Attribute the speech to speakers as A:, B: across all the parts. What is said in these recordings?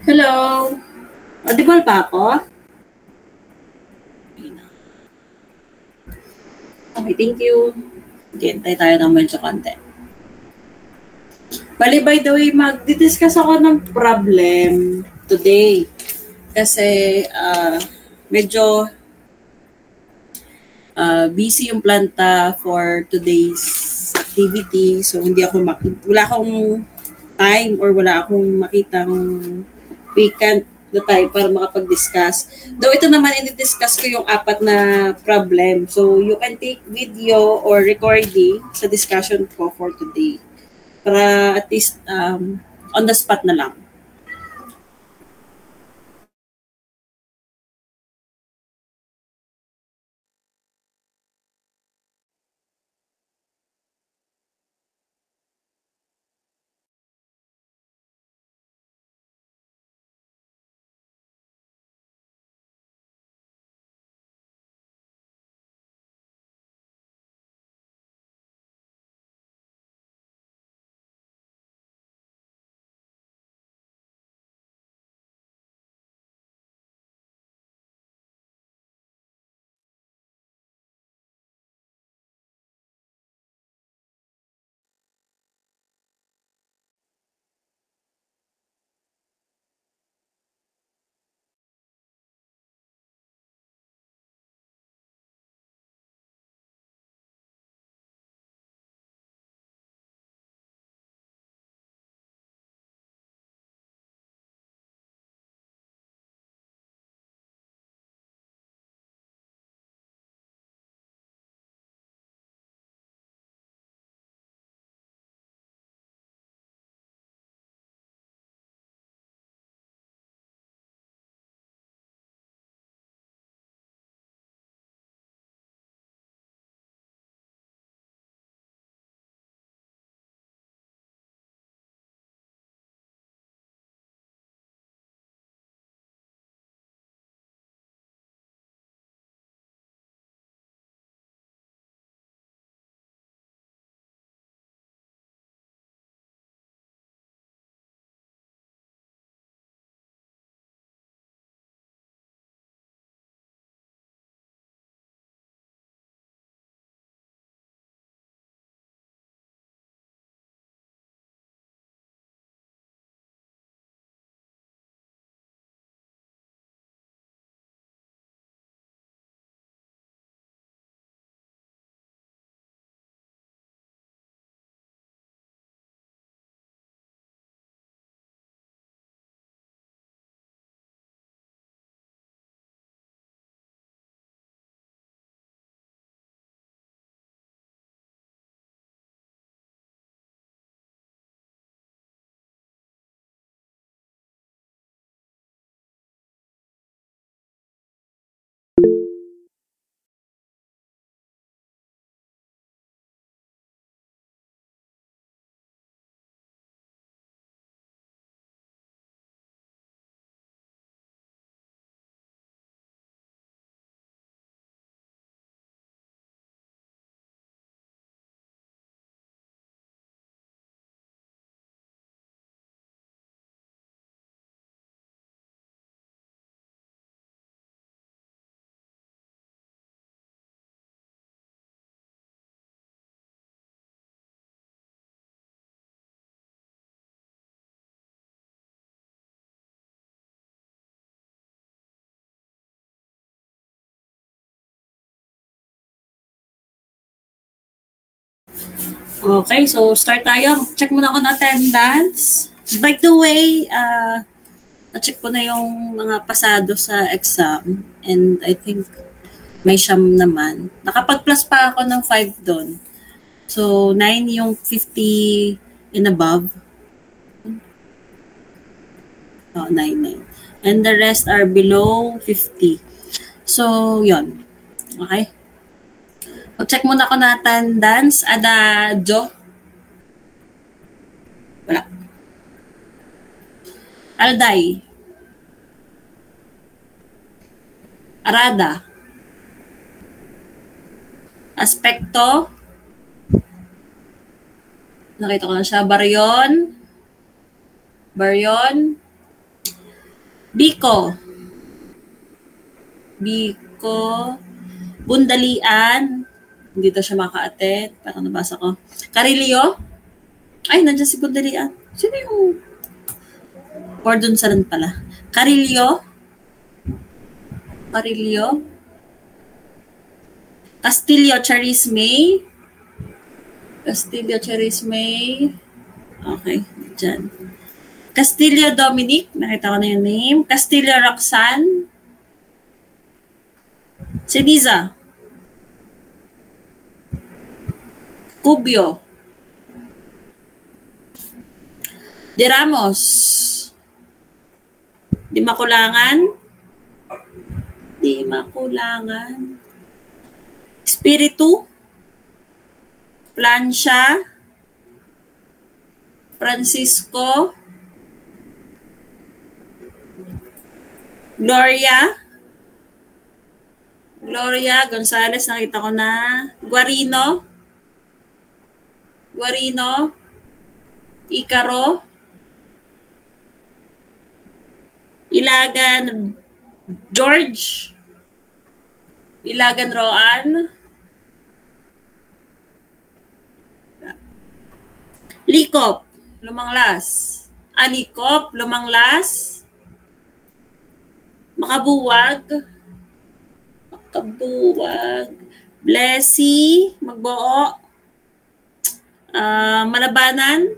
A: Hello! Audible pa ako? Okay, thank you. Hintay tayo ng medyo konti. Bali, by the way, mag-discuss ako ng problem today. Kasi medyo busy yung planta for today's activity. So, wala akong time or wala akong makitang vacant na time para makapag-discuss. Though ito naman, i-discuss ko yung 4 na problem. So, you can take video or recording sa discussion ko for today. Para at least on the spot na lang. Okay, so start tayo. Check muna ako ng attendance. By the way, na-check ko na yung mga pasado sa exam and I think may siyam naman. Nakapag-plus pa ako ng 5 doon. So, 9 yung 50 and above. Oh, 9. And the rest are below 50. So, yon. Okay? So, check muna ako na attendance. Ada Jo? Wala. Alday? Arada? Aspekto? Nakita ko na siya. Baryon? Biko. Bundalian. Hindi daw siya maka-attend. Parang nabasa ko. Carillo. Ay, nandiyan si Bundalian. Sino yung... Or dun sa rin pala. Carillo. Castillo Charisme. Okay, dyan. Castillo Dominic. Nakita ko na yung name. Castillo Roxanne. Seniza. Cubio. De Ramos. Di Makulangan. Espiritu. Plansya. Francisco. Gloria Gonzales, nakita ko na. Guarino. Icaro. Ilagan George. Ilagan Roan. Likop Lumanglas. Makabuwag. Blessy Magbuo. Malabanan.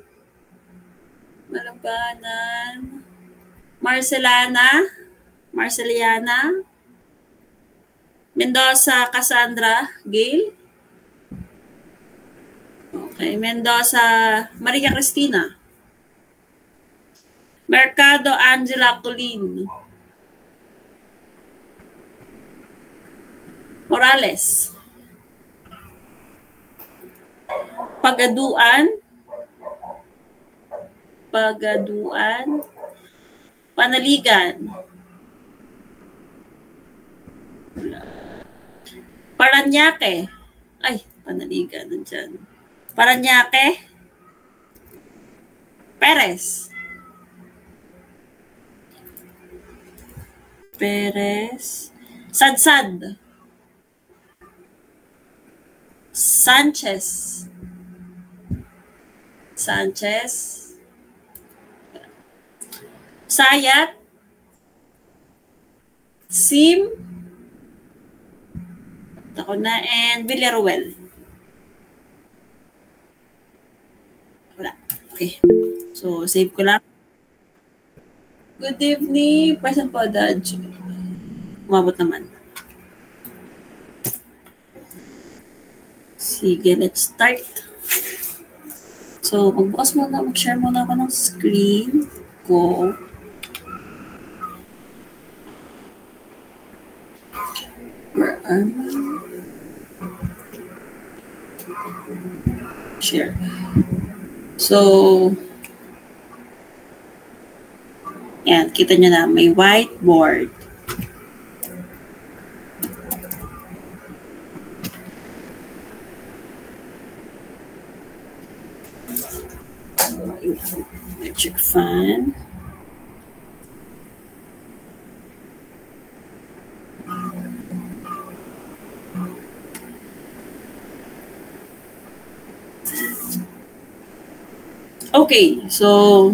A: Marceliana. Mendoza Cassandra Gail. Okay, Mendoza Maria Cristina. Mercado Angela Colin. Morales. Pagaduan. Panaligan. Paranaque. Ay, Panaligan nandyan. Paranaque. Perez. Sadsad. Sanchez. Sayat. Sim. Ako na, and Villaruel. Wala. Okay. So, save ko lang. Good evening. Present po, Dad. Umabot naman. Sige, let's start. So, mag-share muna ako ng screen ko. Where am I? Share. So, yan, kita nyo na, may whiteboard. Electric fan. Okay, so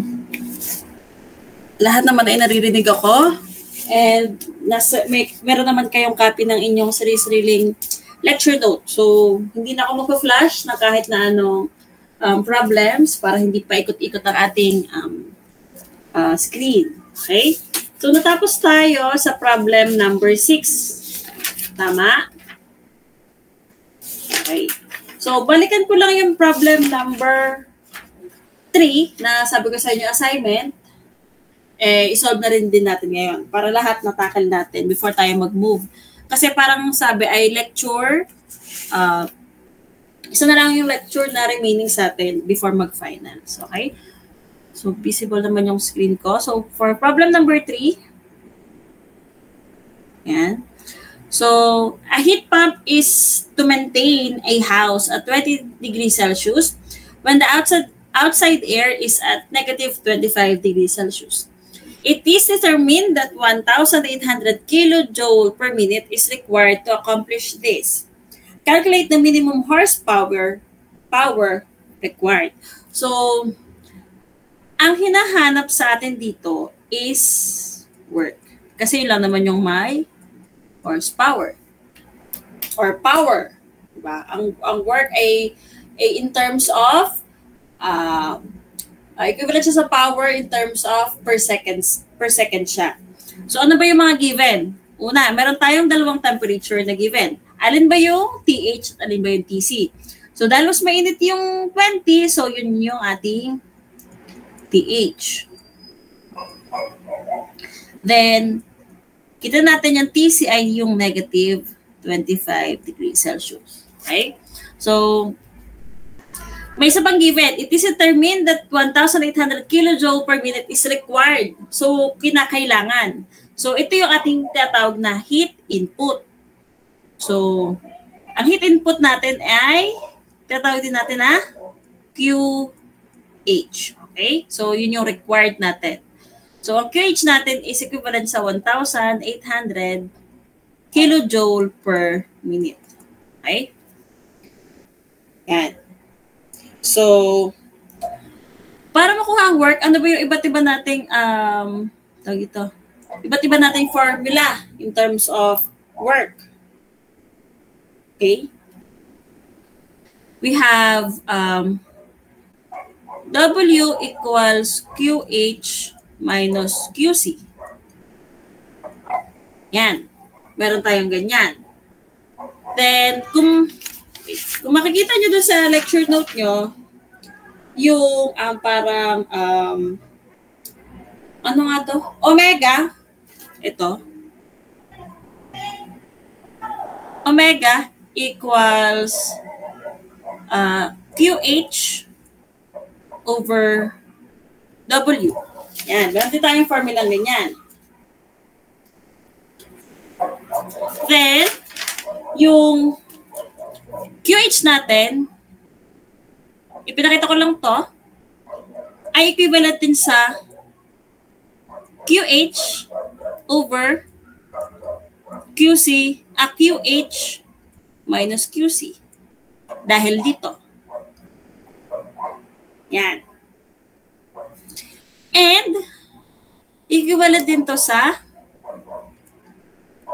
A: lahat naman ay naririnig ako, and meron naman kayong copy ng inyong sarili-sariling lecture note. So, hindi na ako magpa-flash na kahit na anong problems para hindi pa ikot-ikot ang ating screen. Okay? So, natapos tayo sa problem number 6. Tama? Okay. So, balikan ko lang yung problem number 3 na sabi ko sa inyo assignment. I-solve na rin din natin ngayon para lahat natakal natin before tayo mag-move. Kasi parang sabi ay lecture, isa na lang yung lecture na remaining sa atin before mag-finals. Okay? So, visible naman yung screen ko. So, for problem number 3, yan. So, a heat pump is to maintain a house at 20 degrees Celsius when the outside air is at negative 25 degrees Celsius. It is determined that 1,800 kilojoule per minute is required to accomplish this. Calculate the minimum horsepower required. So, ang hinahanap sa atin dito is work. Kasi yun lang naman yung may horsepower or power. Diba? Ang work ay in terms of equivalent siya sa power in terms of per second siya. So ano ba yung mga given? Una, meron tayong dalawang temperature na given. Alin ba yung TH at alin ba yung TC? So dahil mas mainit yung 20, so yun yung ating TH. Then, kita natin yung TC ay yung negative 25 degrees Celsius. Okay? So, may isa pang given. It is determined that 1,800 kilojoule per minute is required. So, kinakailangan. So, ito yung ating tinatawag na heat input. So, ang heat input natin ay tinatawag din natin na QH. Okay? So, yun yung required natin. So, ang QH natin is equivalent sa 1,800 kilojoule per minute. Okay? Yan. So, para makuha ang work, ano ba yung iba't iba nating iba't iba nating formula in terms of work. Okay? We have W equals QH minus QC. Yan. Meron tayong ganyan. Then, kung makikita nyo doon sa lecture note nyo, yung parang, ano nga to? Omega. Ito. Omega equals QH over W. Yan. Meron din tayong formula ganyan. Then, yung QH natin, ipinakita ko lang to, ay equivalent din sa QH over QC, QH minus QC. Dahil dito. Yan. And, equivalent din to sa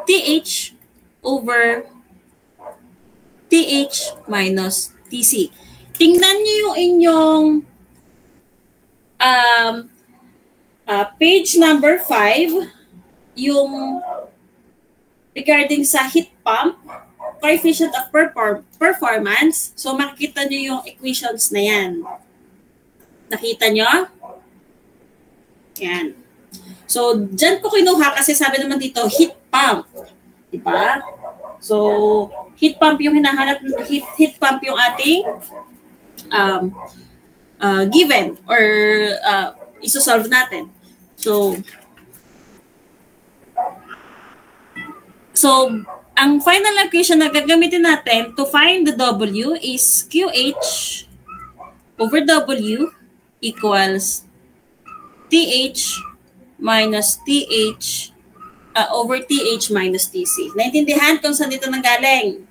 A: TH over TH minus TC. Tingnan niyo yung inyong page number 5, yung regarding sa heat pump, coefficient of performance. So, makikita niyo yung equations na yan. Nakita niyo? Yan. So, dyan ko kinuha kasi sabi naman dito, heat pump. Diba? So, heat pump yung hinahanap, heat pump yung ating given or isosolve natin. So, ang final equation na gagamitin natin to find the W is QH over W equals TH minus TH over TH minus TC. Naintindihan kung saan dito nanggaling?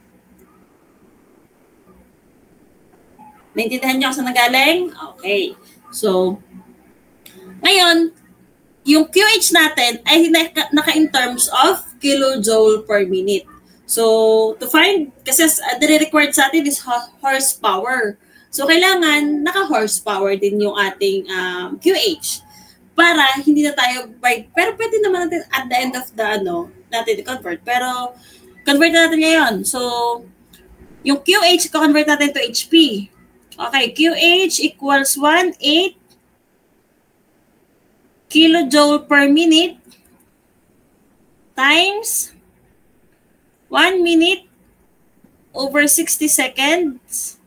A: Naintindihan niyo kung saan nanggaling? Okay. So, ngayon, yung QH natin ay naka in terms of kilojoule per minute. So, to find, kasi required sa atin is horsepower. So, kailangan naka-horsepower din yung ating QH. Para hindi na tayo pero pwede naman natin at the end of the natin i-convert. Pero convert natin ngayon. So yung QH convert natin to HP. Okay, QH equals 1/8 kilojoule per minute times 1 minute over 60 seconds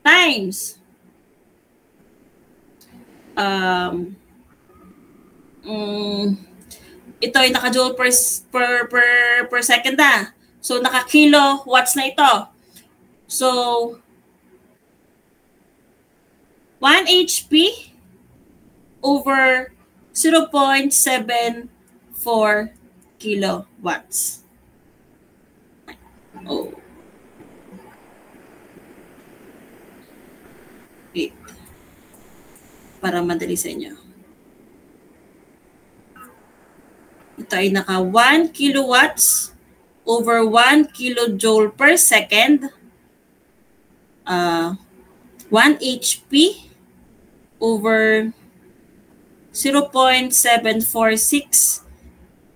A: times ito ay naka-joule per second na. So, naka-kilowatts na ito. So, 1 HP over 0.74 kilowatts. Oh. Wait. Para madali sa inyo. Ito ay naka 1 kilowatts over 1 kilojoule per second. 1 HP over 0.746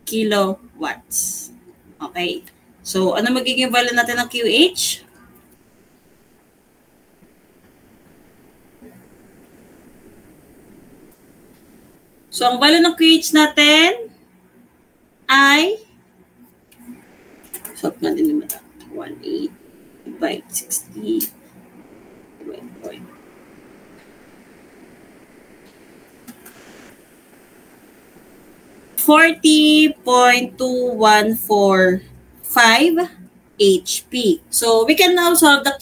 A: kilowatts. Okay. So, ano magiging value natin ng QH? So, ang value ng QH natin ay solve natin yung mata. 1.8 by 60 40.2145 HP. So, we can now solve the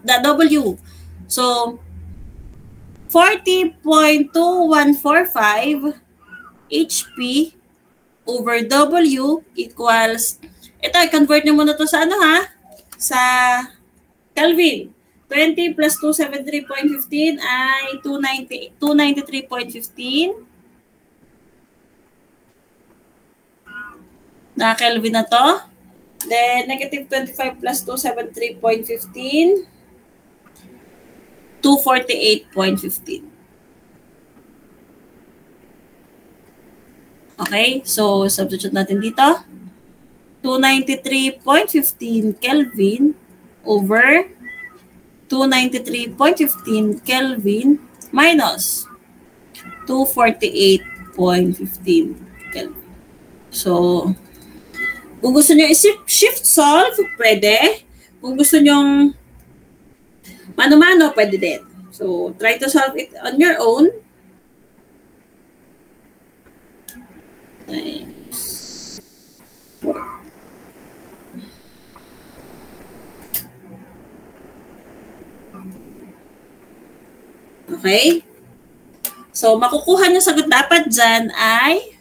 A: W. So, 40.2145 HP over W equals, ito, i-convert nyo muna to sa ano ha? Sa Kelvin. 20 plus 273.15 ay 293.15. Na-Kelvin na to. Then, negative 25 plus 273.15. 248.15. Okay, so substitute natin dito. 293.15 Kelvin over 293.15 Kelvin minus 248.15 Kelvin. So, kung gusto nyo shift solve, pwede. Kung gusto nyo mano-mano, pwede din. So, try to solve it on your own. Okay? So, makukuha nyo sagot dapat dyan ay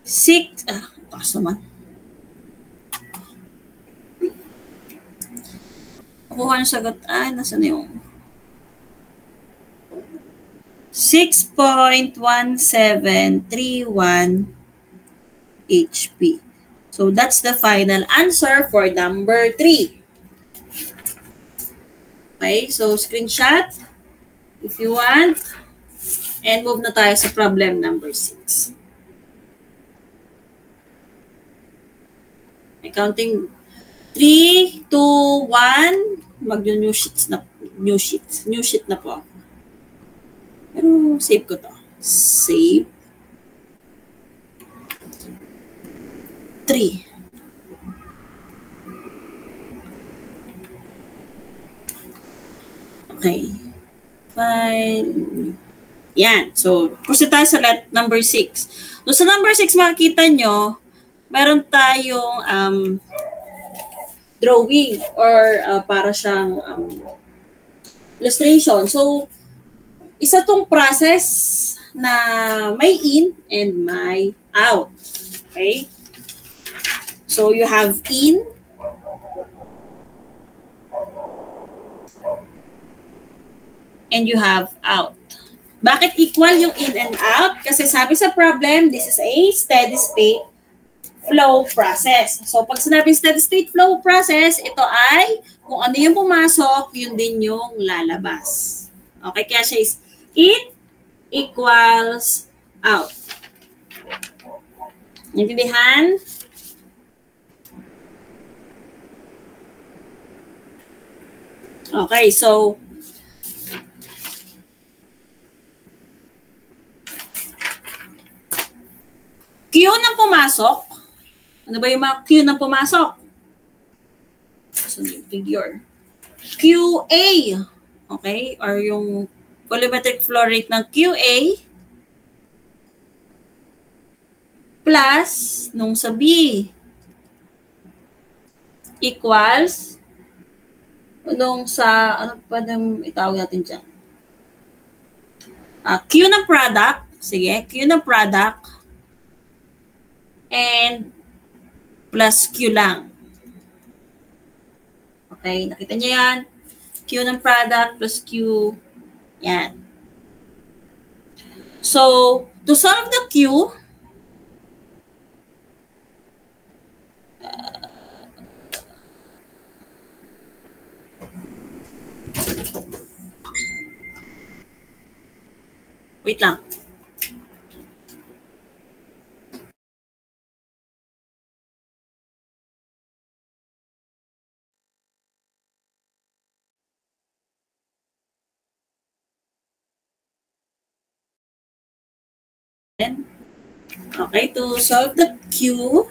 A: 6, taas naman. Makukuha nyo sagot ay, nasa na yung 6.1731 HP. So, that's the final answer for number 3. Okay, so screenshot if you want. And move na tayo sa problem number 6. Counting 3, 2, 1. Mag-new sheet na po. Pero save ko to. Save. 3. Okay. Fine. Yan. So, proceed tayo sa number 6. So, sa number 6, makikita nyo, meron tayong drawing or para siyang illustration. So, isa tong process na may in and may out. Okay? So, you have in and you have out. Bakit equal yung in and out? Kasi sabi sa problem, this is a steady state flow process. So, pag sinabing steady state flow process, ito ay kung ano yung pumasok, yun din yung lalabas. Okay, kaya siya is in equals out. Naintindihan? Okay, so Q na pumasok. Ano ba yung mga Q na pumasok? So, yung figure. QA. Okay? Or yung volumetric flow rate ng QA plus nung sa B equals nung sa, ano pa nang itawag natin dyan? Q ng product. Sige, Q ng product. And plus Q lang. Okay, nakita niyo yan? Q ng product plus Q. Yan. So, to solve the Q, wait lang. Okay, to solve the Q,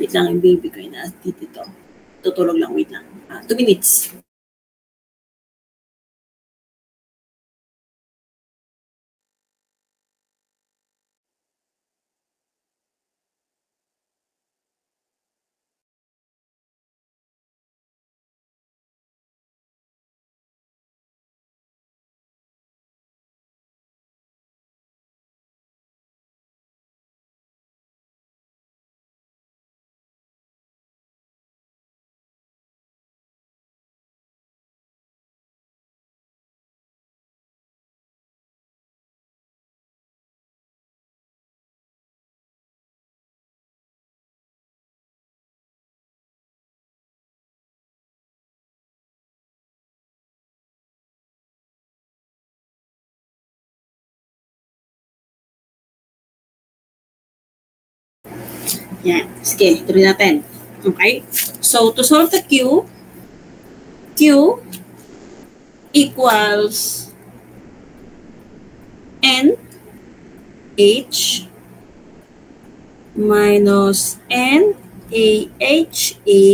A: wait lang, yung baby ko na dito. Tutulog lang, wait lang. 2 minutes. Yan. Sige, tuloy natin. Okay? So, to solve the Q, Q equals N H minus N A H A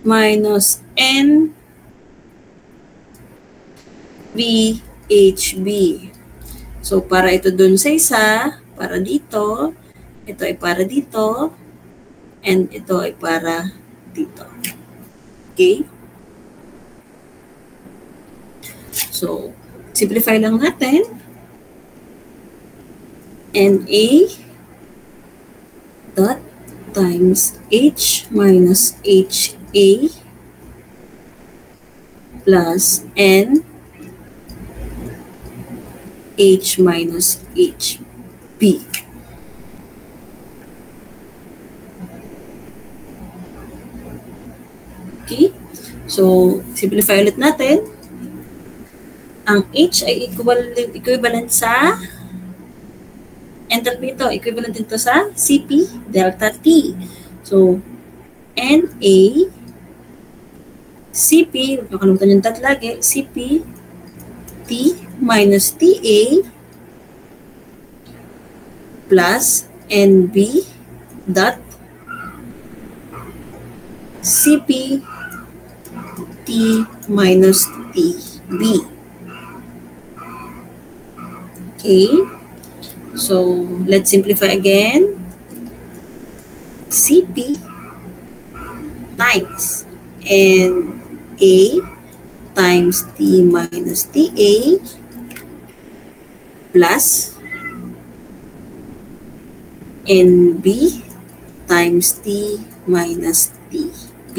A: minus N B H B. So, para ito dun sa isa, para dito, ito ay para dito, and ito ay para dito. Okay? So, simplify lang natin. NA dot times H minus HA plus N H minus HB. Okay? So, simplify ulit natin. Ang H ay equivalent sa enthalpy ito. Equivalent ito sa CP delta T. So, NA CP, huwag nakalimutan yung dot lagi, CP T minus TA plus NB dot CP T minus TB. Okay, so let's simplify again. CP times NA times T minus TA plus NB times T minus TB.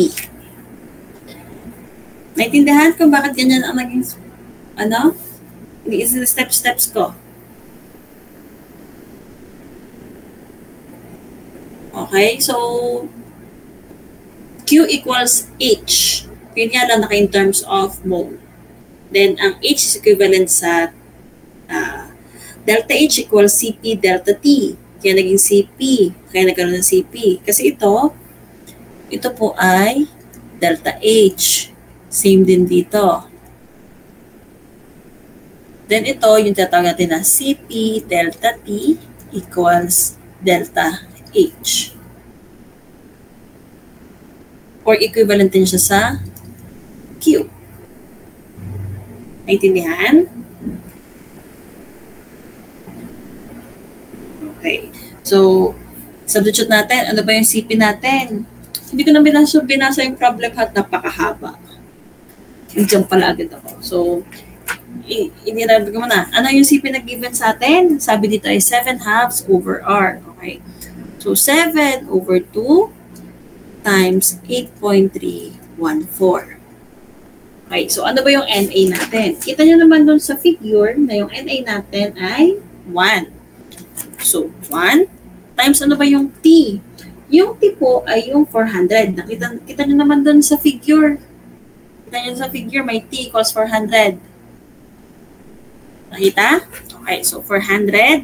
A: Naintindihan ko bakit ganyan ang naging, steps ko. Okay, so Q equals H. Yun nga lang naka in terms of mole. Then, ang H is equivalent sa delta H equals CP delta T. Kaya naging CP. Kaya nagkaroon ng CP. Kasi ito po ay delta H. Same din dito. Then, ito yung tatawag natin na CP delta T equals delta H. Or equivalent din siya sa Q. Naintindihan? Okay. So, Substitute natin. Ano ba yung CP natin? Hindi ko na binasa yung problem hat. Napakahaba. Nandiyan pala agad ako. So, inirabi ko muna. Ano yung CP na given sa atin? Sabi dito ay 7/2 over R. Okay. So, 7 over 2 times 8.314. Okay. So, ano ba yung NA natin? Kita nyo naman dun sa figure na yung NA natin ay 1. So, 1 times ano ba yung T? Yung T po ay yung 400. Kita nyo naman dun sa figure. Kita nyo sa figure, may T equals 400. Nakita? Okay, so 400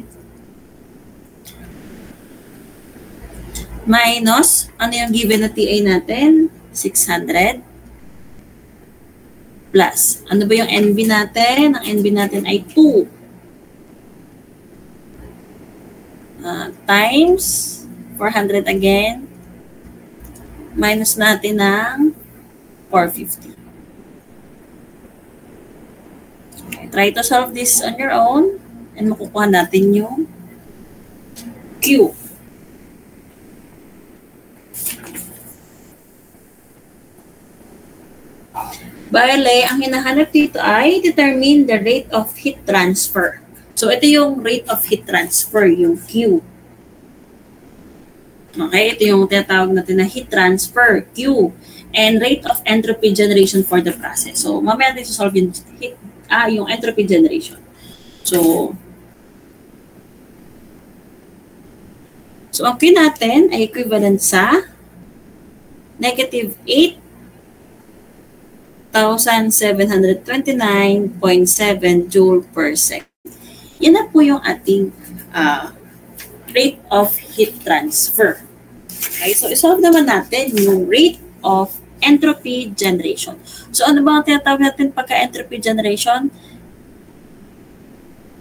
A: minus, ano yung given na TA natin? 600 plus, ano ba yung NB natin? Ang NB natin ay 2 times 400 again, minus natin ng 450. Okay, try to solve this on your own and makukuha natin yung Q. Bale, ang hinahanap dito ay determine the rate of heat transfer. So, ito yung rate of heat transfer, yung Q. Okay, ito yung tinatawag natin na heat transfer, Q. And rate of entropy generation for the process. So, mamaya natin solve yung yung entropy generation. So, ang Q natin ay equivalent sa negative 8,729.7 joule per second. Yan na po yung ating rate of heat transfer. Okay, so isolve naman natin yung rate of entropy generation. So ano ba ang tinatawag natin pagka entropy generation?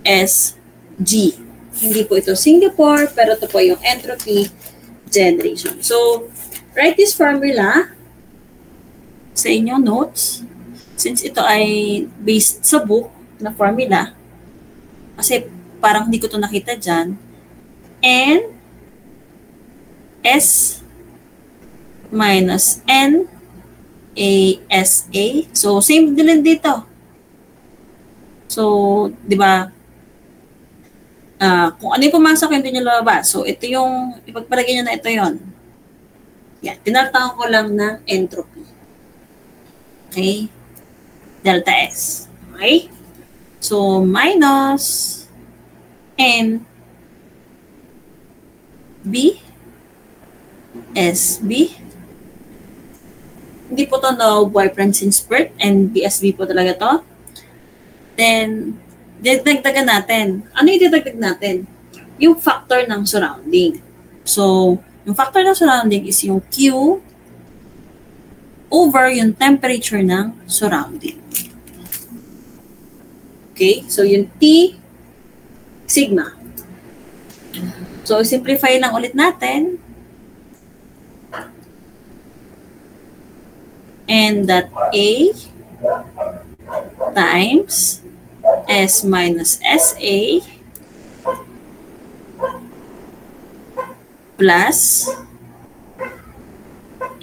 A: SG. Hindi po ito Singapore, pero ito po yung entropy generation. So, write this formula sa inyong notes. Since ito ay based sa book na formula, kasi parang hindi ko ito nakita dyan, N S minus N A S A. So, same din dito. So, di ba, kung ano yung pumasok, hindi nyo lumabas. So, ito yung, ipagpalagay nyo na ito yon. Yan, tinatawag ko lang ng entropy. Okay? Delta S. Okay? So, minus N B SB. Hindi po ito no boyfriend since birth, and BSB po talaga to. Then, didagdagan natin. Ano yung didagdag natin? Yung factor ng surrounding. So, yung factor ng surrounding is yung Q over yung temperature ng surrounding. Okay? So, yung T sigma. So, simplify lang ulit natin. And that A times S minus SA plus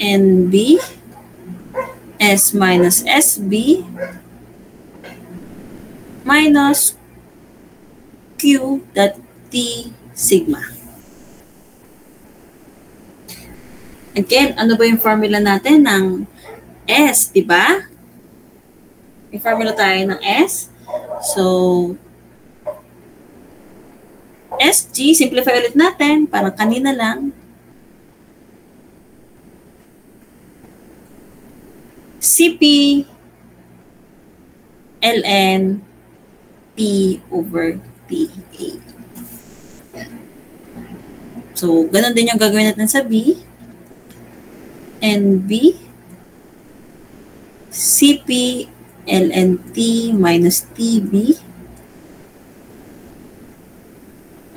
A: NB S minus SB minus Q dot T sigma. Again, ano ba yung formula natin ng S, diba? May formula tayo ng S. So, SG, simplify ulit natin, parang kanina lang. CP ln P over TA. So, ganun din yung gagawin natin sa B. And B, CP ln T minus TB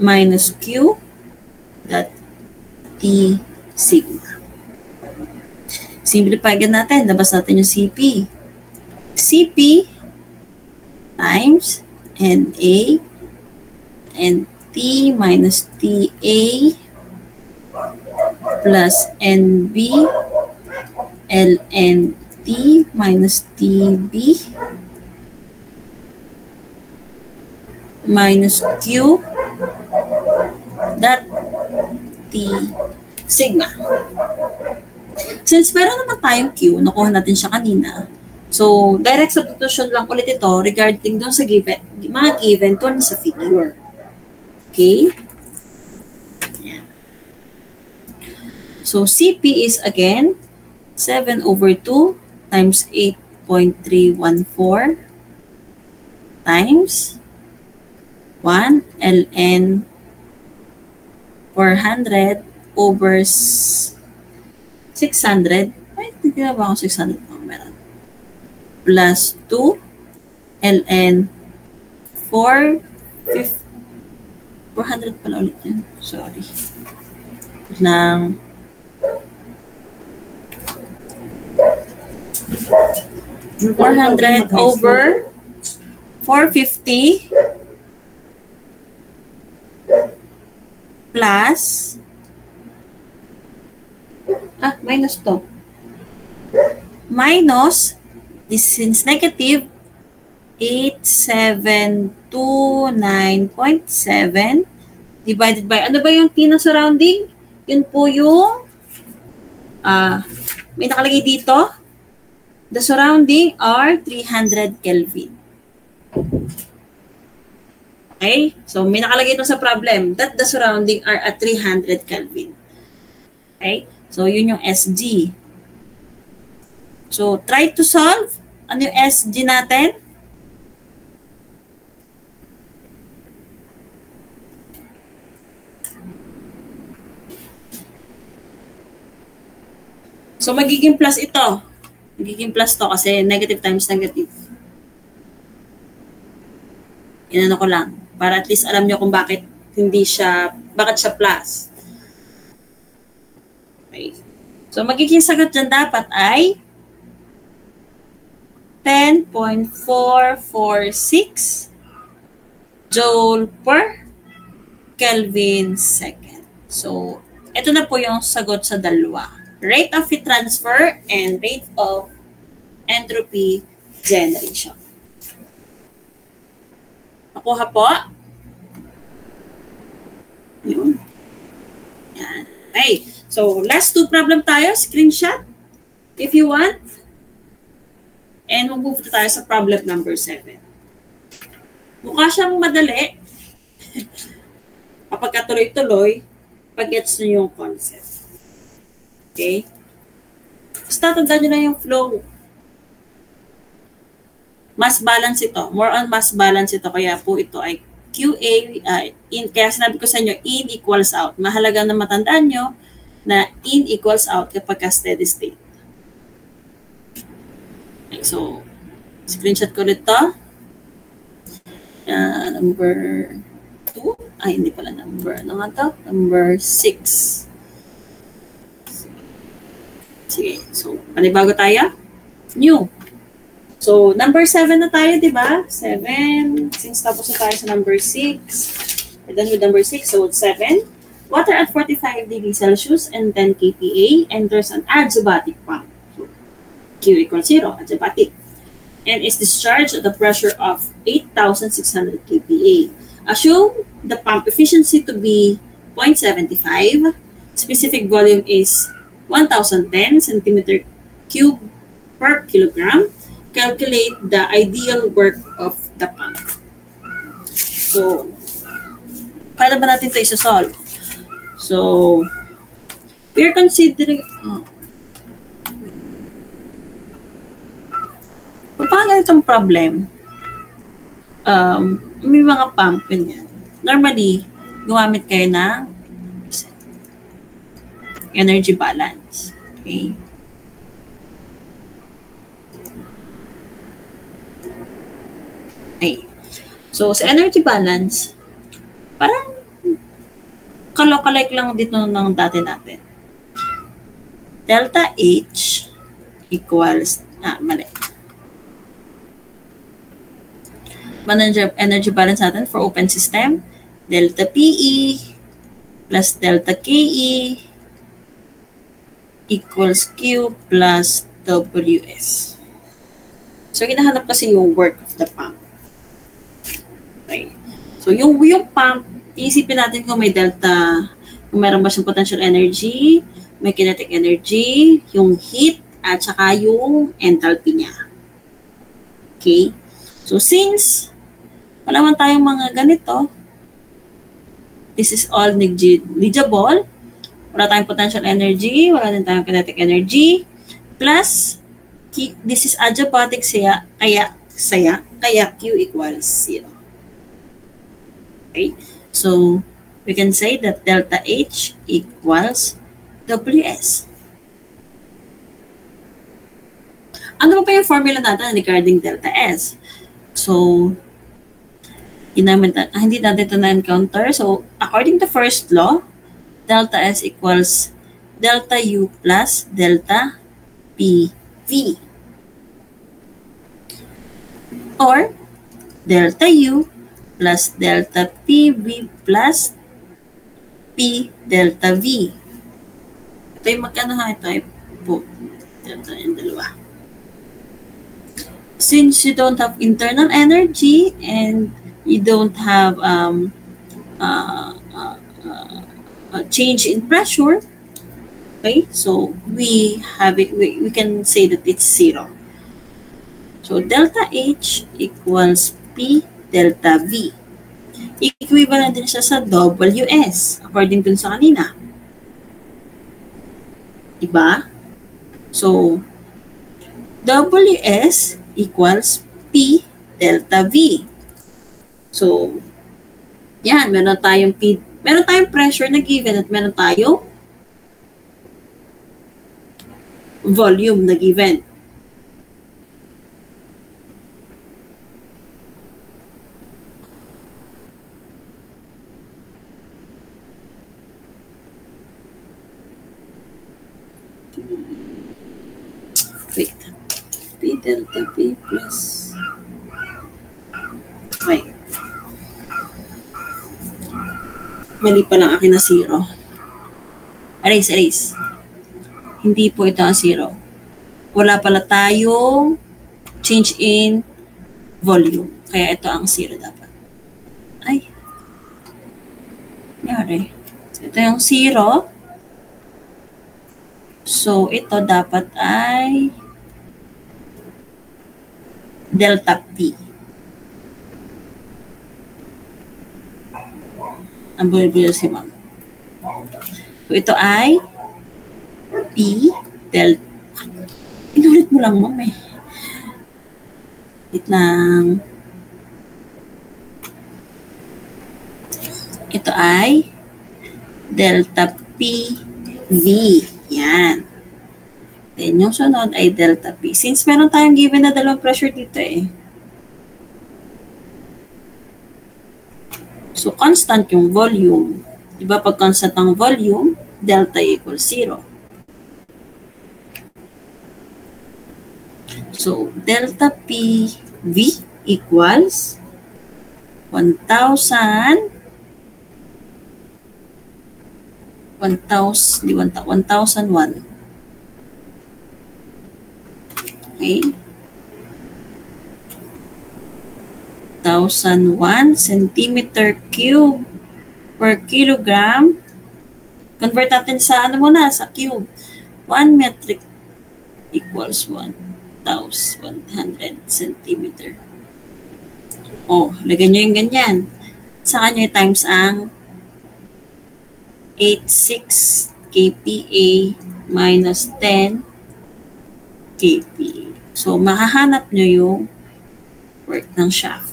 A: minus Q dot T sigma. Simplify natin. Labas natin yung CP. CP times NA and T minus TA plus NB ln T minus TB minus Q dot T sigma. Since meron naman tayong Q, nakuha natin siya kanina. So, direct substitution lang ulit ito regarding doon sa given, mga given doon sa figure. Okay? Ayan. So, CP is again 7 over 2 times 8.314 times 1 ln 400 over 600. Ay, hindi na ba ako 600 pang meron? Plus 2 ln 400 pala ulit yan. Sorry. Ng 400 over 450 plus minus to. Minus, this since negative, 8729.7 divided by, ano ba yung T na surrounding? Yun po yung, may nakalagay dito, the surrounding are 300 Kelvin. Okay? So, may nakalagay ito sa problem that the surrounding are at 300 Kelvin. Okay? So, yun yung SG. So, try to solve. Ano yung SG natin? So, magiging plus ito. Magiging plus to kasi negative times negative. Inano ko lang. Para at least alam nyo kung bakit siya plus. Okay. So, magiging sagot dyan dapat ay 10.446 joule per Kelvin second. So, ito na po yung sagot sa dalawa. Rate of heat transfer and rate of entropy generation. Nakuha po? Yun. Yan. Okay. So, last two problem tayo. Screenshot if you want. And we'll move tayo sa problem number 7. Mukha siyang madali. Kapag katuloy-tuloy, pag-gets nyo yung concept. Okay? Basta tandaan nyo na yung flow. Mass balance ito. More on mass balance ito. Kaya po ito ay QA. Kaya sinabi ko sa inyo, in equals out. Mahalaga na matandaan nyo na in equals out kapag steady state. Okay, so, screenshot ko ulit ito. Number 2. Ay, hindi pala number. Ano nga ito? Number 6. Sige. So, panibago tayo? New. So, number 7 na tayo, di ba? 7. Since tapos na tayo sa number 6. We're done with number 6. So, 7. Water at 45 degrees Celsius and 10 kPa enters an adiabatic pump. So, Q equals 0, adiabatic. And is discharged at a pressure of 8,600 kPa. Assume the pump efficiency to be 0.75. Specific volume is 1,010 centimeter cube per kilogram. Calculate the ideal work of the pump. So, paano ba natin ito isa-solve? So, we're considering... Paano itong problem? May mga pump yan. Normally, gumamit kayo ng energy balance. Okay? Okay. So, sa energy balance, parang kalokalike lang dito ng dati natin. Delta H equals, mali. Energy balance natin for open system, delta PE plus delta KE equals Q plus WS. So, hinahanap kasi yung work of the pump. Okay. So, yung pump, iisipin natin kung may delta, kung meron ba siyang potential energy, may kinetic energy, yung heat, at saka yung enthalpy niya. Okay? So, since wala man tayong mga ganito, this is all negligible. Wala tayong potential energy, wala din tayong kinetic energy, plus, this is adiabatic kaya Q equals 0. Okay? So, we can say that delta H equals WS. Ano pa yung formula natin regarding delta S? So, hindi natin ito na-encounter. So, according to first law, delta S equals delta U plus delta PV. Or, delta U plus delta PV plus P delta V. Ito yung magkano ha? Ito ay po. Delta yung dalawa. Since you don't have internal energy and you don't have a change in pressure, okay, so we can say that it's 0. So delta H equals P delta V. Equivalent din siya sa WS according dun sa kanina. Diba? So WS equals P delta V. So, yan, meron tayong pressure na given at meron tayong volume na given. Wait. P delta P plus. Okay. Mali pa lang akin na 0. Erase. Hindi po ito ang 0. Wala pala tayong change in volume. Kaya ito ang 0 dapat. Ay. Yari. So, ito yung 0. So, ito dapat ay delta P. Ang bulbul si ma'am. So, ito ay P delta. Inulit mo lang, ma'am eh. Wait lang. Ito ay delta P V. Yan. Then, yung sunod ay delta P. Since meron tayong given na dalawang pressure dito eh. So, constant yung volume. Diba pag constant ang volume, delta equals 0. So, delta PV equals 1,001. Okay. 1,001 centimeter cube per kilogram. Convert natin sa ano muna, sa cube. 1 metric equals 1,100 centimeter. Oh, lagyan nyo yung ganyan. Saka nyo times ang 86 kPa minus 10 kPa. So, mahahanap nyo yung work ng shaft.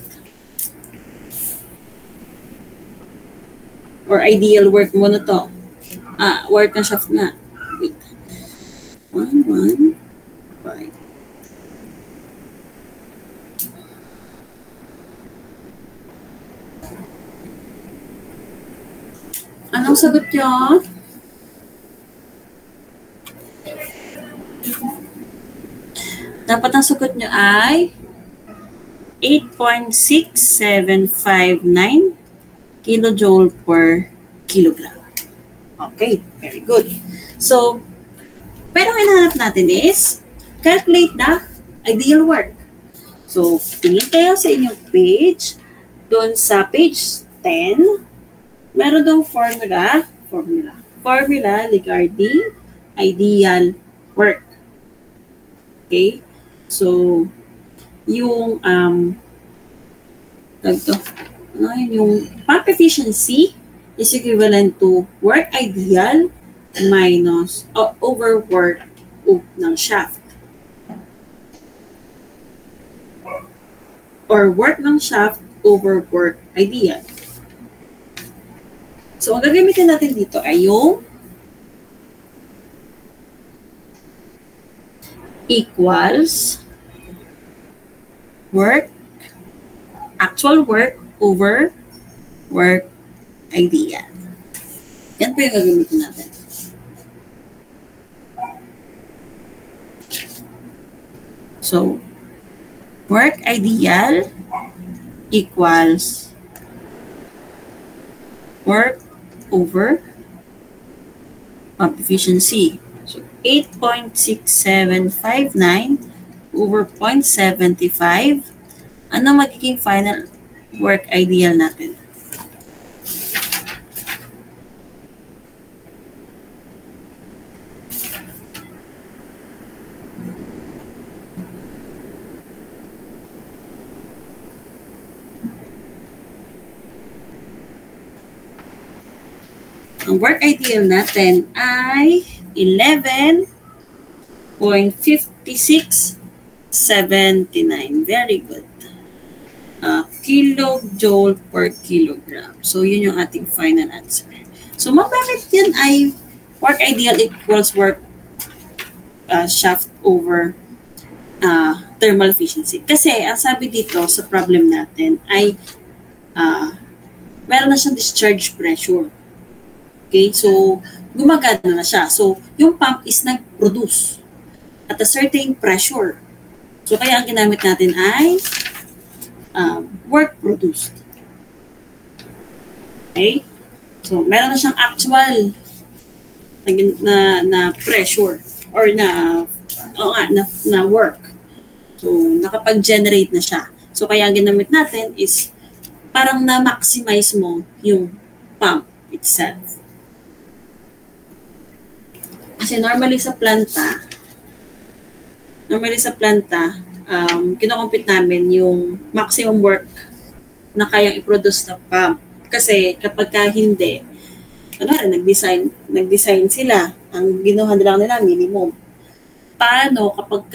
A: Or ideal work mo na to. Work ng shaft na. Wait. 115. Anong sagot nyo? Dapat ang sagot nyo ay 8.6759 kilojoule per kilogram. Okay, very good. So, Pero ang hinahanap natin is calculate the ideal work. So, tingin kayo sa inyong page. Doon sa page 10, meron daw formula regarding ideal work. Okay? So, yung yung pump efficiency is equivalent to work ideal minus over work ng shaft. Or work ng shaft over work ideal. So, ang gagamitin natin dito ay yung equals actual work over work ideal. Yan po yung gagamitin natin. So, work ideal equals work over pump efficiency. So, 8.6759 over 0.75. Ano magiging final work ideal natin? Ang work ideal natin ay 11.5679. Very good. Kilojoule per kilogram. So, yun yung ating final answer. So, bakit yan ay work ideal equals work shaft over thermal efficiency? Kasi, ang sabi dito sa problem natin ay meron na siyang discharge pressure. Okay? So, gumagana na siya. So, yung pump is nag-produce at a certain pressure. So, kaya ang ginamit natin ay work produced. Okay? So, meron na siyang actual na pressure or na work. So, nakapag-generate na siya. So, kaya ang ginamit natin is parang na-maximize mo yung pump itself. Kasi normally sa planta, kinocompute namin yung maximum work na kayang i-produce ng pump. Kasi kapag hindi, nag-design sila, ang ginawa nila minimum. Paano kapag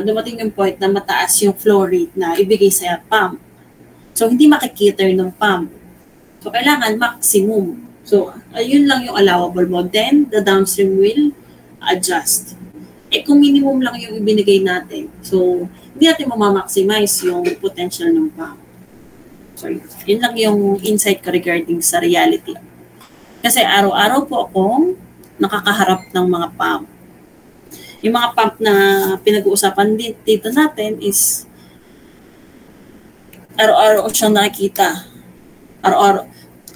A: dumating yung point na mataas yung flow rate na ibigay sa pump? So, hindi makikiter ng pump. So, kailangan maximum. So, yun lang yung allowable mo. Then, the downstream will adjust. Kung minimum lang yung ibinigay natin, so, hindi natin mamamaximize yung potential ng pump. So, yun lang yung insight ko regarding sa reality. Kasi araw-araw po akong nakakaharap ng mga pump. Yung mga pump na pinag-uusapan dito natin is araw-araw ko siyang nakikita.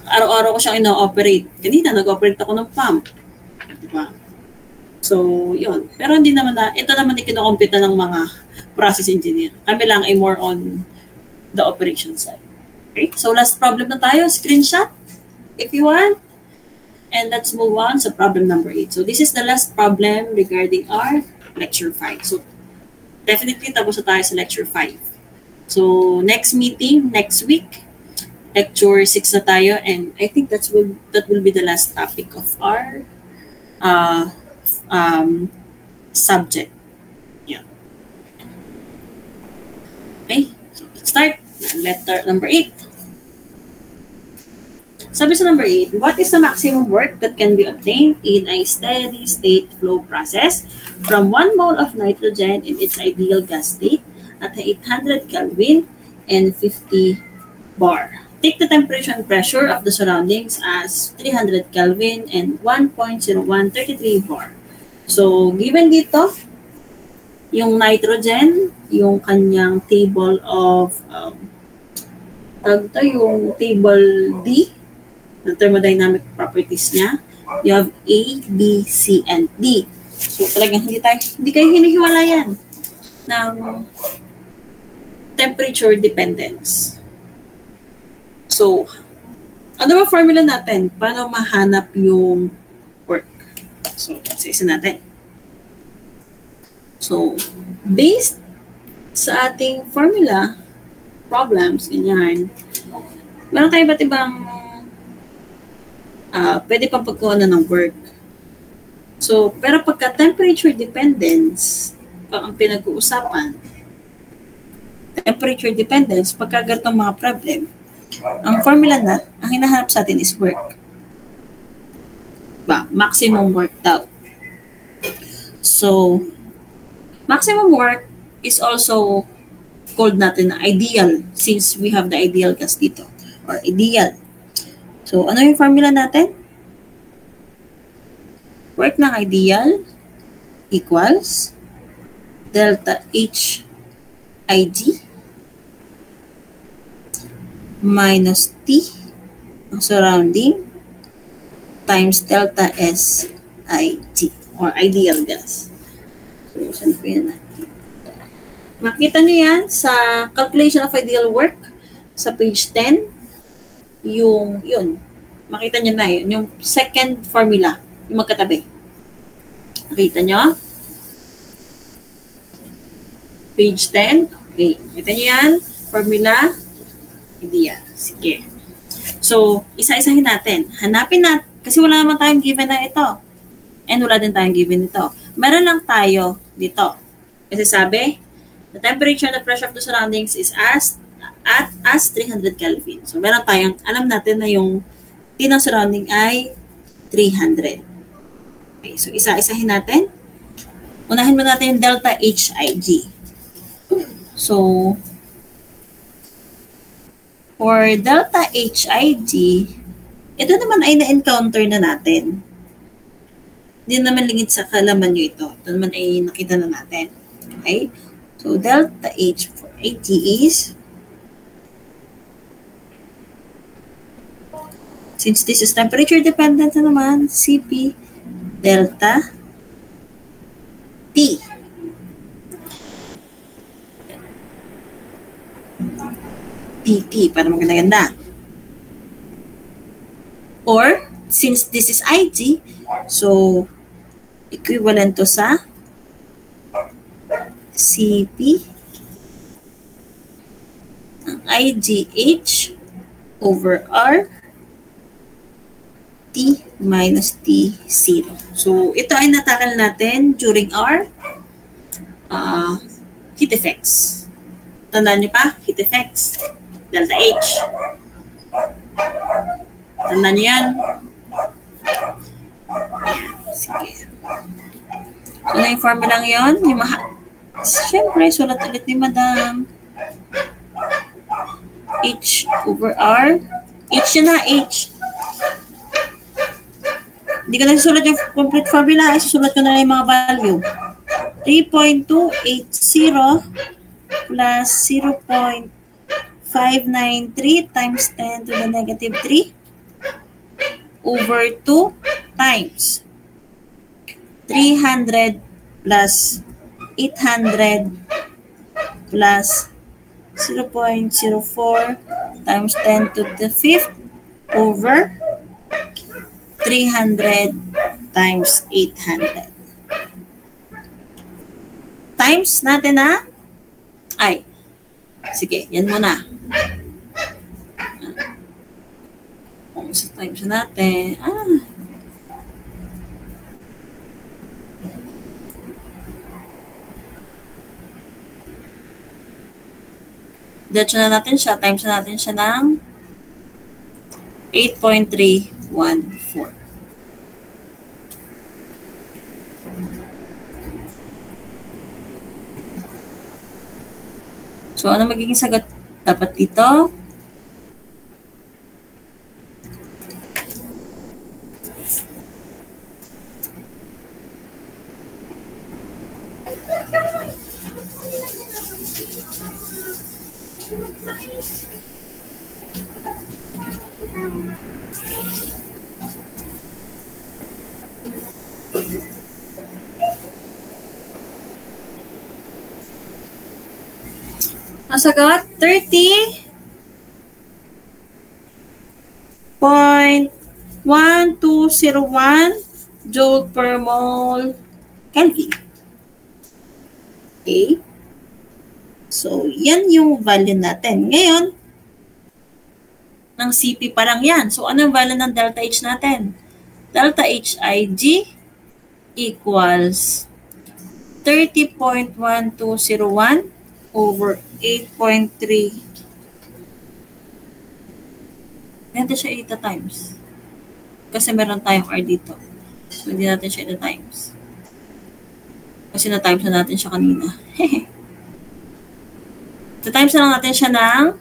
A: Araw-araw ko siyang ino-operate. Kanina, nag-operate ako ng pump. Diba? So, yun. Pero hindi naman ito naman ikinocompute ng mga process engineer. Kami lang ay more on the operation side. Okay? So, last problem na tayo. Screenshot, if you want. And let's move on sa problem number 8. So, this is the last problem regarding our lecture 5. So, definitely tapos na tayo sa lecture 5. So, next meeting, next week, lecture 6 na tayo, and I think that will be the last topic of our subject. Yeah. Okay, so let's start. Letter number 8. Sabi sa number 8, what is the maximum work that can be obtained in a steady state flow process from 1 mole of nitrogen in its ideal gas state at 800 Kelvin and 50 bar? Take the temperature and pressure of the surroundings as 300 Kelvin and 1.0133 bar. So, given dito, yung nitrogen, yung kanyang table of, yung table D, the thermodynamic properties niya, you have A, B, C, and D. So talagang hindi kayo hinihiwalayan ng temperature dependence. So, ano ba formula natin? Paano mahanap yung work? So, isa natin. So, based sa ating formula, problems, ganyan, meron tayo iba't ibang pwede pang pagkuha ng work. So, pero pagka temperature dependence, ang pinag-uusapan, temperature dependence, pagka ganitong mga problem, ang formula na, ang hinahanap sa atin is work. Maximum work daw. So, maximum work is also called natin na ideal since we have the ideal gas dito, or ideal. So, ano yung formula natin? Work ng ideal equals delta H IG minus T ang surrounding times delta S IT or ideal gas. So, saan po yan natin? Makita niyo yan sa calculation of ideal work sa page 10. Yun. Makita niyo na yun. Yung second formula. Yung magkatabi. Nakita nyo? Page 10. Okay. Nakita nyo yan? Formula. Idea. Sige. So, isa-isahin natin. Hanapin natin. Kasi wala naman tayong given na ito. And wala din tayong given ito. Meron lang tayo dito. Kasi sabi, the temperature and the pressure of the surroundings is as 300 Kelvin. So, meron tayong, alam natin na yung T ng surrounding ay 300. Okay, so isa-isahin natin. Unahin mo natin yung delta HIG. So, for delta HIG, ito naman ay na-encounter na natin. Hindi naman lingid sa kalaman nyo ito. Ito naman ay nakita na natin. Okay? So, delta H for IG is, since this is temperature dependent na naman, CP delta T. PT, para maganda-ganda. Or, since this is IG, so, equivalent to sa CP ang IGH over R T minus T0. So, ito ay natakal natin during our heat effects. Tandaan niyo pa? Heat effects. Delta H. Tandaan niyo yan. Sige. So, na yung formula lang yun. Siyempre, sulat ulit ni Madam. H over R. H yun na, H. Hindi ko na susulat yung complete formula. Susulat ko na lang yung mga value. 3.280 plus 0.593 times 10 to the negative 3 over 2 times 300 plus 800 plus 0.04 times 10 to the 5th over 300 times 800. Times natin na ay, sige, yan muna. Kung sa times natin, Diretso na natin siya, times na natin siya ng 8.314. So, ano magiging sagot dapat dito? Ang sagot, 30.1201 joule per mole Kelvin. Okay? So, yan yung value natin. Ngayon, ng CP pa lang yan. So, anong value ng delta H natin? Delta H ay G equals 30.1201 over 8.3. Hindi siya 8 times. Kasi meron tayong R dito. So, hindi natin siya 8 times. Kasi na-times na natin siya kanina. So, times na lang natin siya ng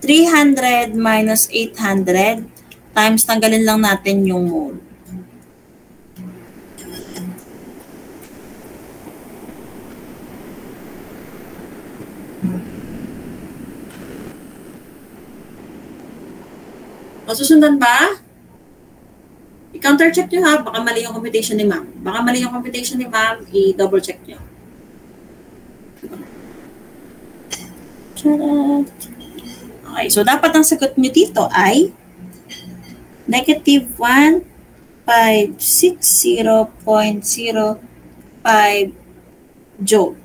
A: 300 minus 800 times tanggalin lang natin yung mole. Masusundan ba? I-counter check nyo ha. Baka mali yung computation ni ma'am. Baka mali yung computation ni ma'am, i-double check nyo. Okay, so dapat ang sagot nyo dito ay negative 1560.05 joule.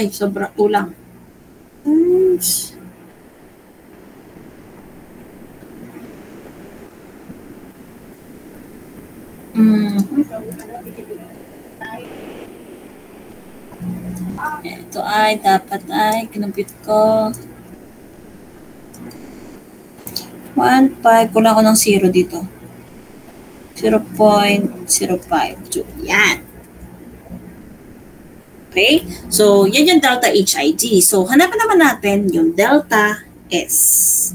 A: Ay, sobra kulang. Oops. Ito ay dapat ay kinumpit ko 1.5. Kulang ko ng 0 dito. 0.05 joule. Yan. Okay? So, yan yung delta HIG. So, hanapan naman natin yung delta S.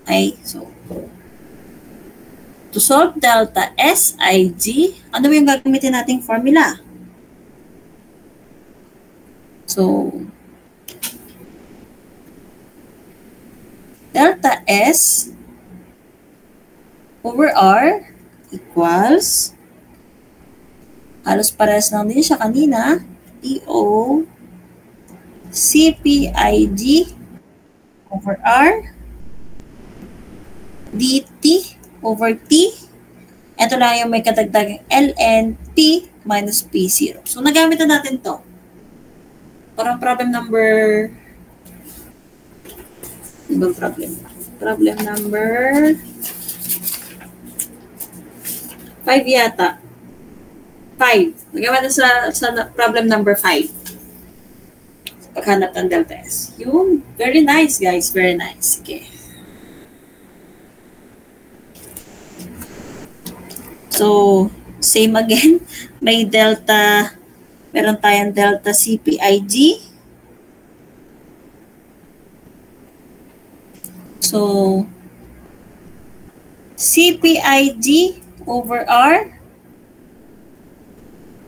A: Okay? So, to solve delta SIG, ano yung gagamitin nating formula? So, delta S over R equals, halos parehas lang din siya kanina, EO CPIG over R dt over T. Ito lang yung may kadagdagang ln T minus P0. So, nagamit na natin to. Parang problem number... Ibang problem. Problem number 5 yata. 5. Nagamit na sa problem number 5. Paghanap ng delta S. Yun. Very nice, guys. Very nice. Okay. So, same again. May delta, meron tayong delta CPIG. So, CPIG over R.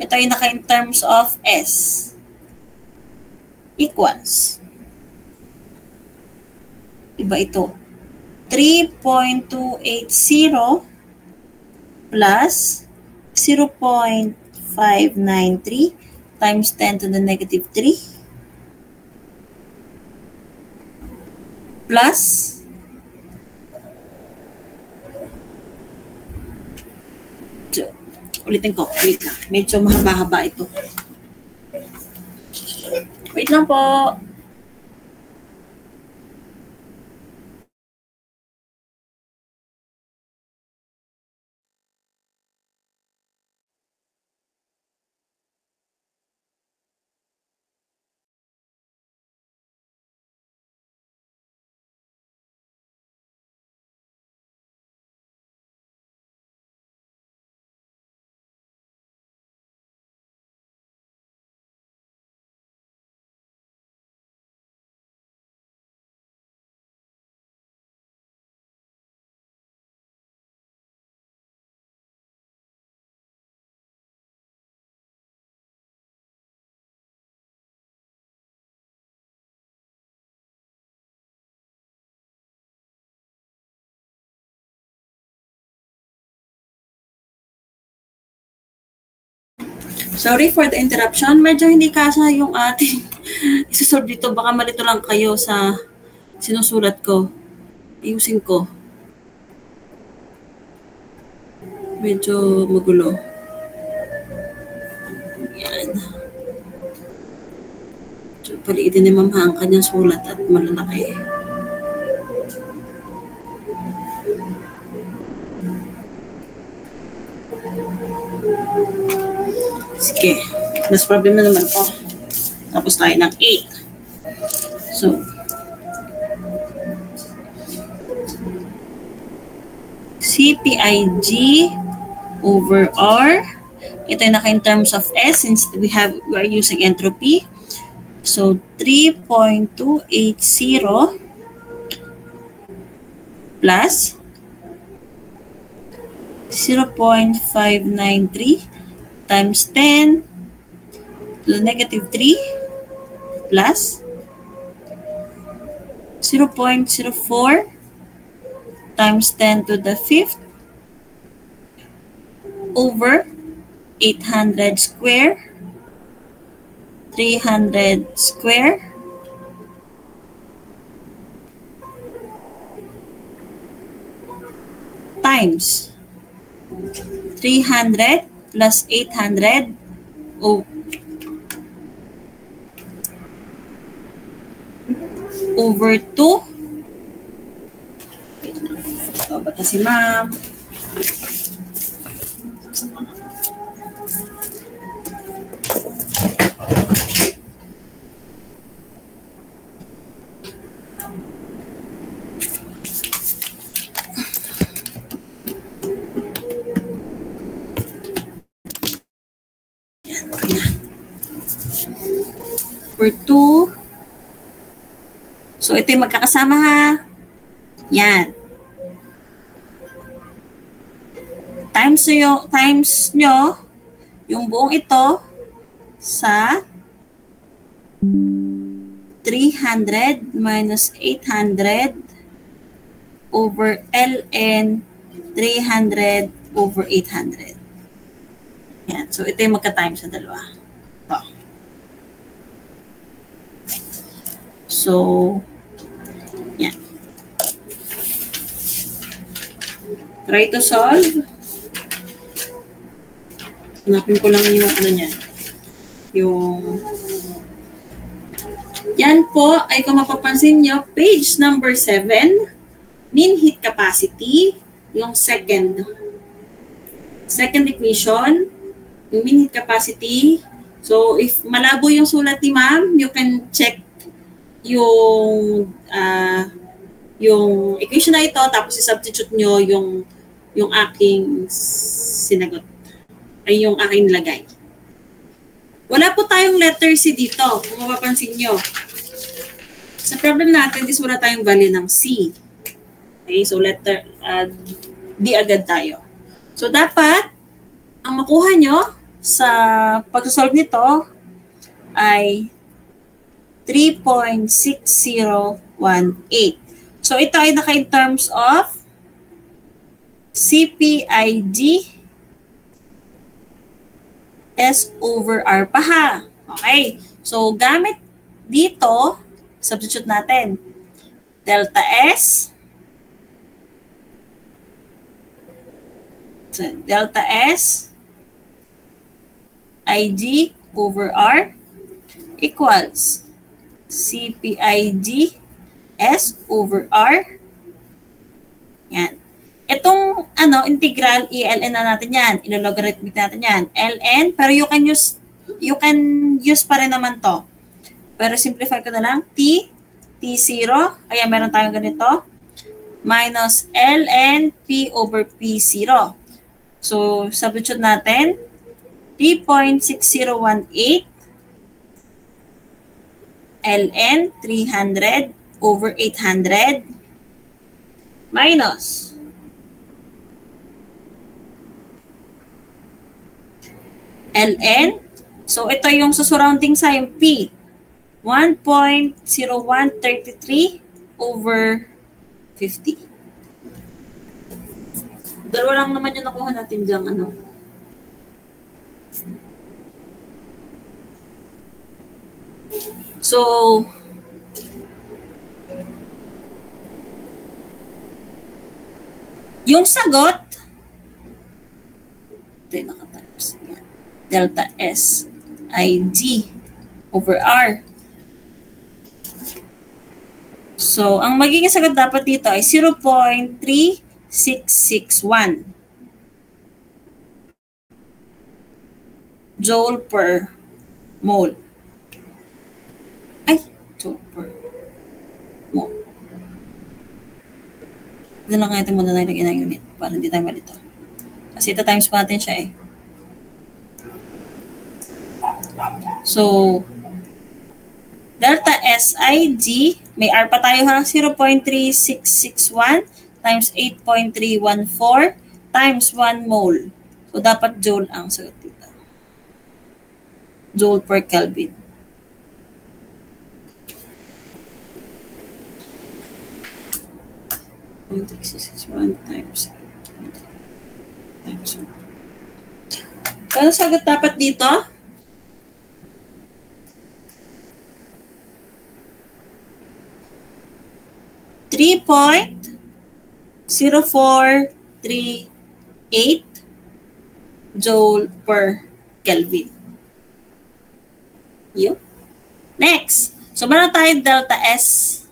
A: Ito ay naka in terms of S. Equals. Iba ito. 3.280 plus 0.593 times 10 to the negative 3 plus ulitin ko. Wait lang. Medyo mahaba-haba ito. Wait lang po. Sorry for the interruption. Medyo hindi kasya yung ating isusolve dito. Baka malito lang kayo sa sinusulat ko. Ayusin ko. Medyo magulo. Yan. So, paliitin ni Ma'am ang kanyang sulat at malalaki. Sige. Mas problem na naman po. Tapos tayo ng 8. So, CPIG over R. Ito yung naka in terms of S since we are using entropy. So 3.280 plus 0.593 times 10 to the negative 3 plus 0.04 times 10 to the 5th over 800 square, 300 square, times 300 plus 800 over 2. Ito ba ito si Ma'am? For 2. So, ito yung magkakasama ha. Yan. Times nyo yung buong ito sa 300 minus 800 over ln 300 over 800. Yan. So, ito yung magka-times sa dalawa. Ito. So, yan. Try to solve. Hanapin ko lang yung ano niya. Yan po ay kung mapapansin nyo, page number 7, mean heat capacity, yung second equation, yung mean heat capacity. So, if malabo yung sulat ni Ma'am, you can check yung equation na ito, tapos i-substitute nyo yung aking sinagot, ay yung aking nilagay. Wala po tayong letter C dito, kung mapapansin nyo. Sa problem natin is wala tayong value ng C. Okay, so letter D agad tayo. So dapat, ang makuha nyo sa pag-solve nito ay 3.6018. So ito ay naka in terms of CPIG S over R pa ha. Okay. So gamit dito, substitute natin. Delta S. So, delta S IG over R equals CPIG S over R. Yan. Itong integral, i-ln na natin yan. Ilo-logarithmic natin yan. ln, pero you can use pa rin naman to. Pero simplify ko na lang. T0, kaya meron tayong ganito, minus ln P over P0. So, substitute natin, 3.6018 ln 300 over 800 minus ln. So, ito yung surrounding sign P. 1.0133 over 50. Dalawa lang naman yung nakuha natin dyan, So, yung sagot, ito yung nakatimes. Delta S ay G over R. So, ang magiging sagot dapat dito ay 0.3661 joule per mole. Ay, joule per mole. Ito lang natin muna na ilagay ng unit para hindi tayo malito. Kasi ito times pa natin siya eh. So, delta SIG, may R pa tayo ha, 0.3661 times 8.314 times 1 mole. So, dapat joule ang sagot dito. Joule per Kelvin. Times 1. Kano sagot dapat dito? .0438 joule per Kelvin. Yun. Next. So, meron tayo delta S,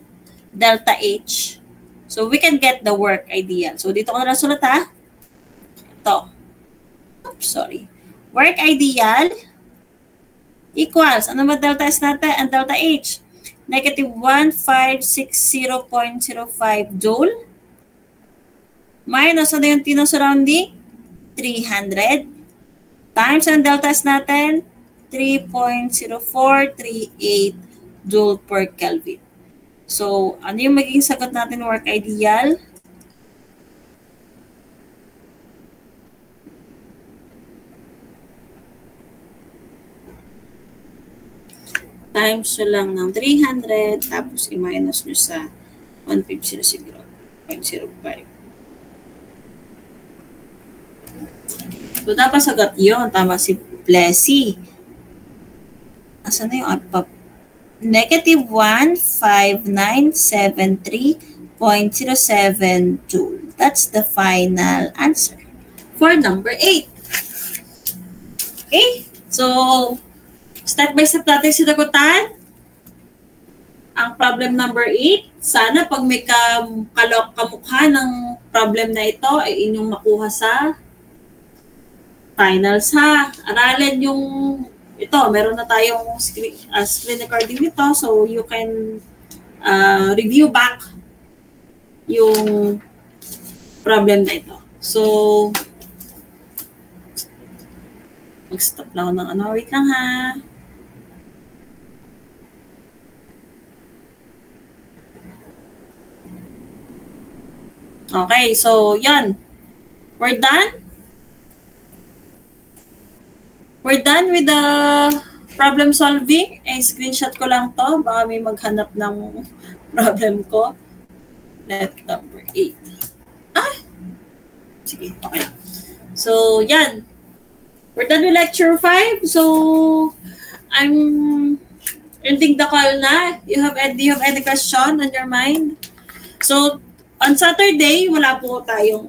A: delta H. So, we can get the work ideal. So, dito ko na nasulat ha. Ito. Oops, sorry. Work ideal equals, ano ba delta S natin and delta H? Negative 1560.05 joule minus ano yung tino-surrounding? 300 times ang delta S natin 3.0438 joule per Kelvin. So, ano yung magiging sagot natin work ideal? Times nyo lang ng 300, tapos i-minus nyo sa 1500.05. So, dapat sagot yun. Tama si Plessy. Asan na yung up? Negative 15973.07 joule. That's the final answer for number 8. Okay? So, step by step natin sinagutan ang problem number 8. Sana pag may kamukha ng problem na ito ay inyong makuha sa finals ha. Aralan yung ito. Meron na tayong screen recording nito so you can review back yung problem na ito. So, mag-stop lang ako ng ano. Wait lang ha. Okay, so yan. We're done. We're done with the problem solving. Screenshot ko lang to. Baka may maghanap ng problem ko. Let number 8. Sige, okay. So, yan. We're done with lecture 5. So, I'm ending the call na. Do you have any question on your mind? So, on Saturday, wala po tayong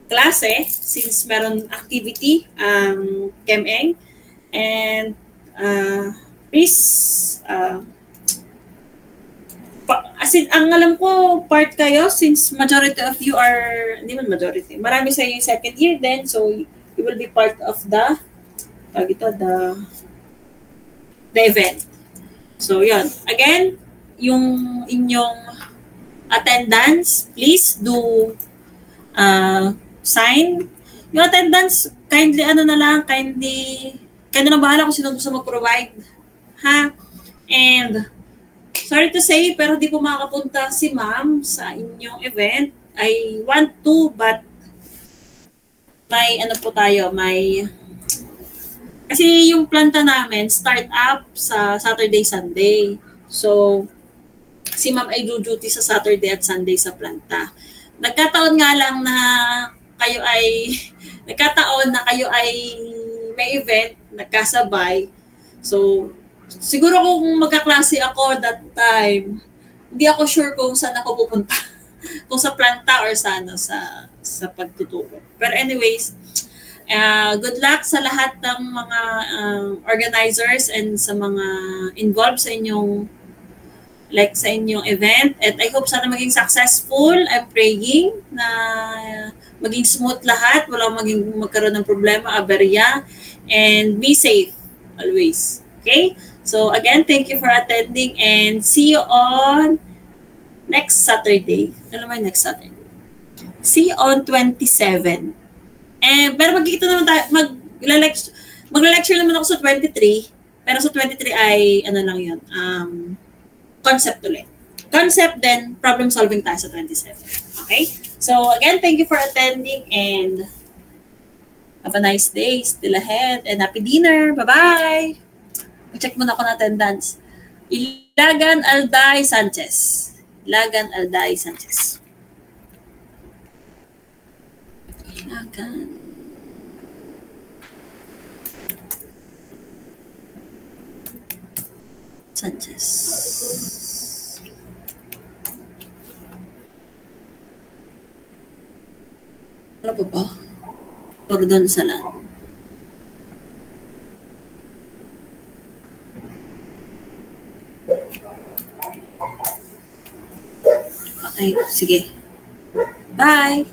A: klase since meron activity ang ChemEng. And please, as in, ang alam ko, part kayo since majority of you are, hindi man majority, marami sa yung second year then, so you will be part of the event. So, yun. Again, yung inyong attendance, please do sign. Yung attendance, kindly kayo na bahala kung sino gusto mag-provide. Ha? And, sorry to say, pero di po makakapunta si ma'am sa inyong event. I want to, but kasi yung planta namin, start up sa Saturday, Sunday. So, si ma'am ay duty sa Saturday at Sunday sa planta. Nagkataon nga lang na kayo ay may event, nagkasabay. So, Siguro kung magkaklase ako that time, hindi ako sure kung saan ako pupunta. Kung sa planta or sa ano, sa pagtuturo. Pero anyways, good luck sa lahat ng mga organizers and sa mga involved sa inyong event. And I hope sana maging successful. I'm praying na maging smooth lahat, walang magkaroon ng problema, aberya, and be safe always. Okay? So again, thank you for attending and see you on next Saturday. Ano naman next Saturday? See you on 27. Pero magkikita naman tayo, magla-lecture naman ako sa 23, pero sa 23 ay, ano lang yun, concept ulit. Concept, then problem solving tayo sa 27. Okay? So, again, thank you for attending and have a nice day still ahead and happy dinner. Bye-bye! Check muna ako na attendance. Ilagan Alday Sanchez. Ilagan Alday Sanchez. Ilagan. Sanchez. Ano pa ba? Pardon sa lang. Okay, sige. Bye!